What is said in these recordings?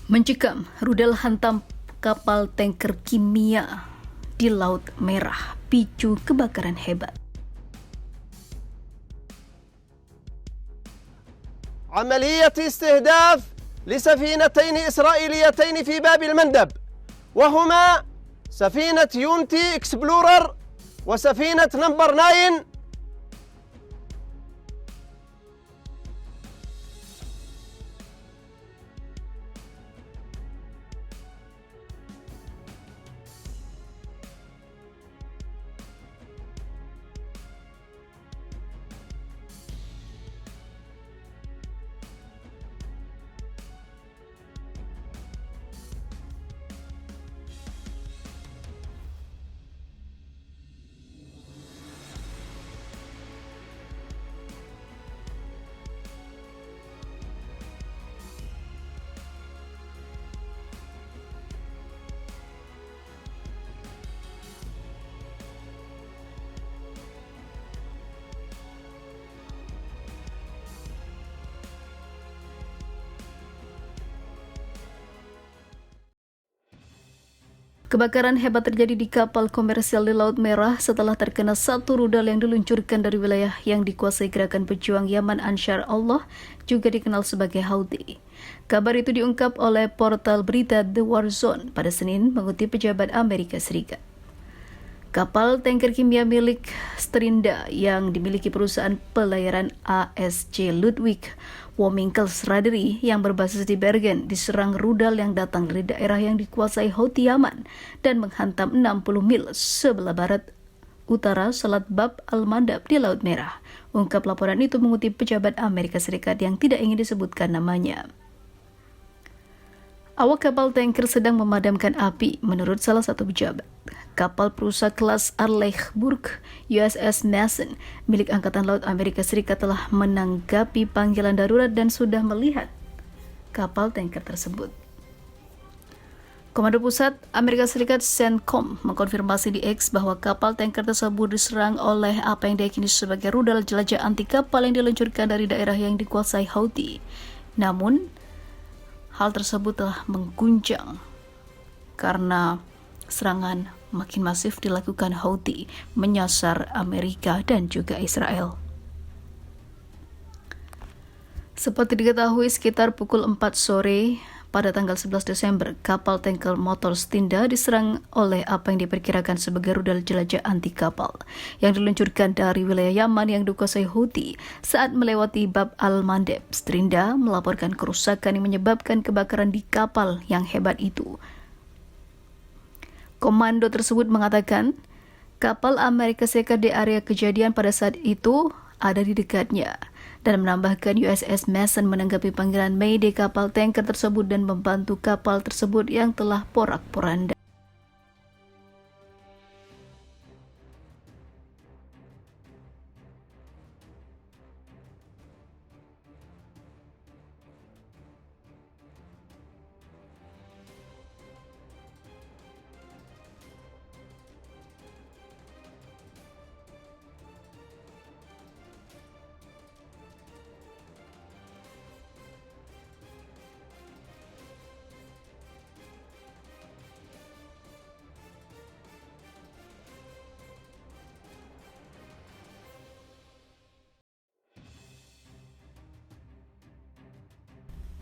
Mencekam, rudal hantam kapal tanker kimia di Laut Merah, picu kebakaran hebat. عملية استهداف لسفينتين إسرائيليتين في باب المندب، وهما سفينة يونتي إكسبلورر وسفينة نمبر 9. Kebakaran hebat terjadi di kapal komersial di Laut Merah setelah terkena satu rudal yang diluncurkan dari wilayah yang dikuasai gerakan pejuang Yaman Ansar Allah, juga dikenal sebagai Houthi. Kabar itu diungkap oleh portal berita The War Zone pada Senin mengutip pejabat Amerika Serikat. Kapal tanker kimia milik Strinda yang dimiliki perusahaan pelayaran ASC Ludwig Worminkels-Reederei yang berbasis di Bergen diserang rudal yang datang dari daerah yang dikuasai Houthi Yaman dan menghantam 60 mil sebelah barat utara Selat Bab al-Mandab di Laut Merah. Ungkap laporan itu mengutip pejabat Amerika Serikat yang tidak ingin disebutkan namanya. Awak kapal tanker sedang memadamkan api, menurut salah satu pejabat. Kapal perusahaan kelas Arleigh-Burke USS Mason milik Angkatan Laut Amerika Serikat telah menanggapi panggilan darurat dan sudah melihat kapal tanker tersebut. Komando Pusat Amerika Serikat CENTCOM mengkonfirmasi di X bahwa kapal tanker tersebut diserang oleh apa yang diyakini sebagai rudal jelajah anti kapal yang diluncurkan dari daerah yang dikuasai Houthi. Namun, hal tersebut telah mengguncang karena serangan makin masif dilakukan Houthi menyasar Amerika dan juga Israel. Seperti diketahui, sekitar pukul 4 sore pada tanggal 11 Desember, kapal tanker motor Strinda diserang oleh apa yang diperkirakan sebagai rudal jelajah anti kapal yang diluncurkan dari wilayah Yaman yang dikuasai Houthi saat melewati Bab al-Mandeb. Strinda melaporkan kerusakan yang menyebabkan kebakaran di kapal yang hebat itu. Komando tersebut mengatakan kapal Amerika Serikat di area kejadian pada saat itu ada di dekatnya dan menambahkan USS Mason menanggapi panggilan Mayday kapal tanker tersebut dan membantu kapal tersebut yang telah porak-poranda.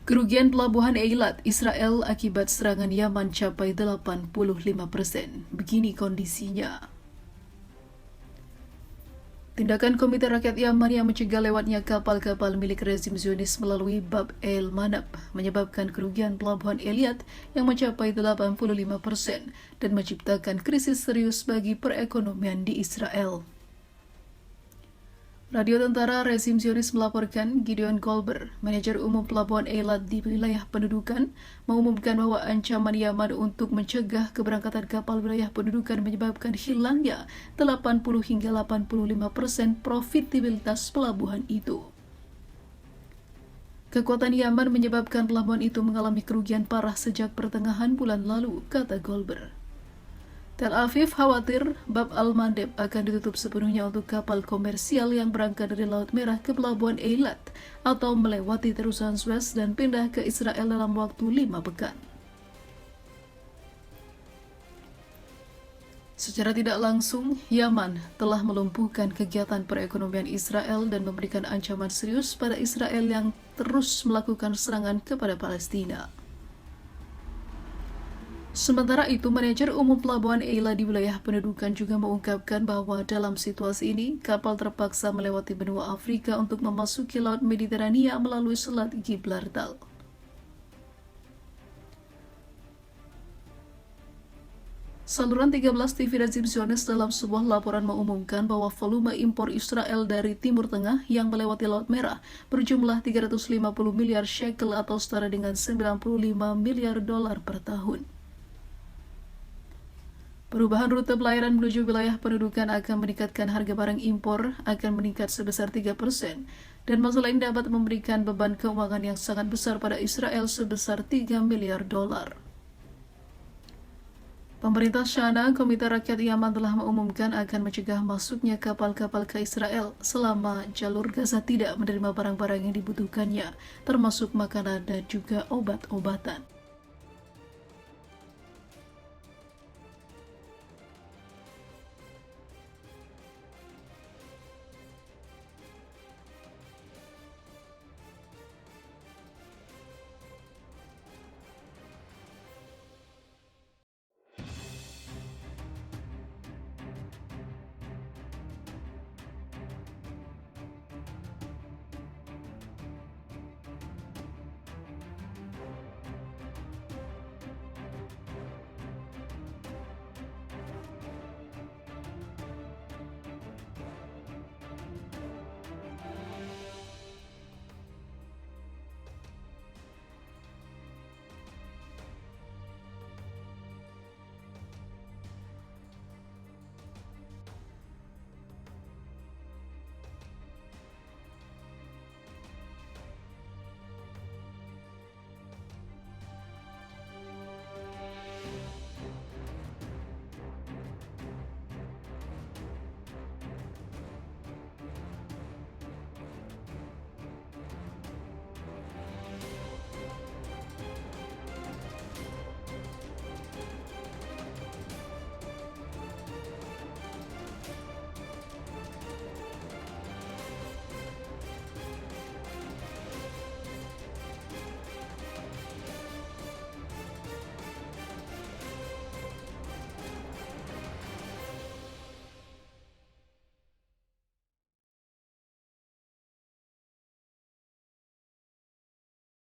Kerugian pelabuhan Eilat, Israel akibat serangan Yaman capai 85%. Begini kondisinya. Tindakan Komite Rakyat Yaman yang mencegah lewatnya kapal-kapal milik rezim Zionis melalui Bab el-Mandab menyebabkan kerugian pelabuhan Eilat yang mencapai 85% dan menciptakan krisis serius bagi perekonomian di Israel. Radio Tentara Rezim Zionis melaporkan Gideon Goldberg, manajer umum pelabuhan Eilat di wilayah pendudukan, mengumumkan bahwa ancaman Yaman untuk mencegah keberangkatan kapal wilayah pendudukan menyebabkan hilangnya 80 hingga 85% profitabilitas pelabuhan itu. Kekuatan Yaman menyebabkan pelabuhan itu mengalami kerugian parah sejak pertengahan bulan lalu, kata Goldberg. Tel Aviv khawatir Bab al-Mandeb akan ditutup sepenuhnya untuk kapal komersial yang berangkat dari Laut Merah ke Pelabuhan Eilat atau melewati terusan Suez dan pindah ke Israel dalam waktu 5 pekan. Secara tidak langsung, Yaman telah melumpuhkan kegiatan perekonomian Israel dan memberikan ancaman serius pada Israel yang terus melakukan serangan kepada Palestina. Sementara itu, manajer umum Pelabuhan Eilat di wilayah pendudukan juga mengungkapkan bahwa dalam situasi ini, kapal terpaksa melewati benua Afrika untuk memasuki Laut Mediterania melalui Selat Gibraltar. Saluran 13 TV rezim Zionis dalam sebuah laporan mengumumkan bahwa volume impor Israel dari Timur Tengah yang melewati Laut Merah berjumlah 350 miliar shekel atau setara dengan 95 miliar dolar per tahun. Perubahan rute pelayaran menuju wilayah pendudukan akan meningkatkan harga barang impor akan meningkat sebesar 3%, dan masalah ini dapat memberikan beban keuangan yang sangat besar pada Israel sebesar 3 miliar dolar. Pemerintah Syana, Komite Rakyat Yaman telah mengumumkan akan mencegah masuknya kapal-kapal ke Israel selama jalur Gaza tidak menerima barang-barang yang dibutuhkannya, termasuk makanan dan juga obat-obatan.